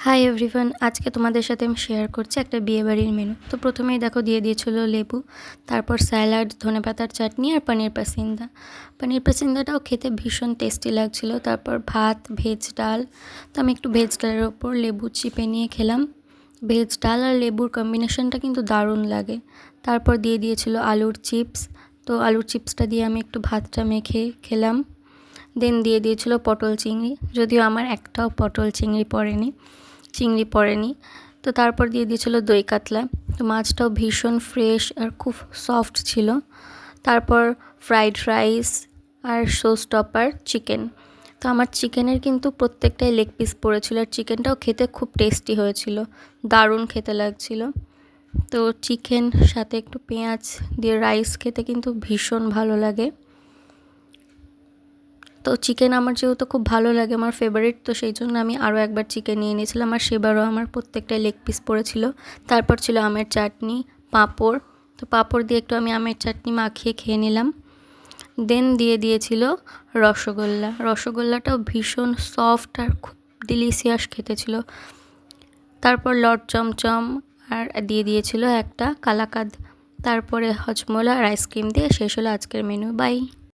Hi everyone, আজকে তোমাদের সাথে আমি শেয়ার করছি একটা বিয়েবাড়ির মেনু। তো প্রথমেই দেখো দিয়ে দিয়েছিল লেবু, তারপর স্যালাড, ধনেপাতার চাটনি আর পনির পাসিন্দা। পনির পাসিন্দাটাও খেতে ভীষণ টেস্টি লাগছিল। তারপর ভাত, ভেজ ডাল। তো আমি একটু ভেজ ডালের ওপর লেবু চিপে নিয়ে খেলাম। ভেজ ডাল আর লেবুর কম্বিনেশনটা কিন্তু দারুণ লাগে। তারপর দিয়ে দিয়েছিল আলুর চিপস। তো আলুর চিপসটা দিয়ে আমি একটু ভাতটা মেখে খেলাম। দেন দিয়ে দিয়েছিল পটল চিংড়ি, যদিও আমার একটাও পটল চিংড়ি পড়েনি। তো তারপর দিয়ে দিয়েছিল দই কাতলা। তো মাছটাও ভীষণ ফ্রেশ আর খুব সফট ছিল। তারপর ফ্রাইড রাইস আর শো স্টপার চিকেন। তো আমার চিকেনের কিন্তু প্রত্যেকটাই লেগ পিস পড়েছিল, আর চিকেনটাও খেতে খুব টেস্টি হয়েছিল, দারুণ খেতে লাগছিল। তো চিকেন সাথে একটু পেঁয়াজ দিয়ে রাইস খেতে কিন্তু ভীষণ ভালো লাগে। তো চিকেন আমার যেহেতু খুব ভালো লাগে, আমার ফেভারিট, তো সেই জন্য আমি আরও একবার চিকেন নিয়ে নিয়েছিলাম। আর সেবারও আমার প্রত্যেকটাই লেগ পিস পড়েছিল। তারপর ছিল আমের চাটনি, পাঁপড়। তো পাঁপড় দিয়ে একটু আমি আমের চাটনি মাখিয়ে খেয়ে নিলাম। দেন দিয়ে দিয়েছিল রসগোল্লাটাও ভীষণ সফট আর খুব ডিলিশিয়াস খেতে ছিল। তারপর লট চমচম আর দিয়ে দিয়েছিল একটা কালাকাঁদ। তারপরে হজমোলা আর আইসক্রিম দিয়ে শেষ হলো আজকের মেনু। বাই।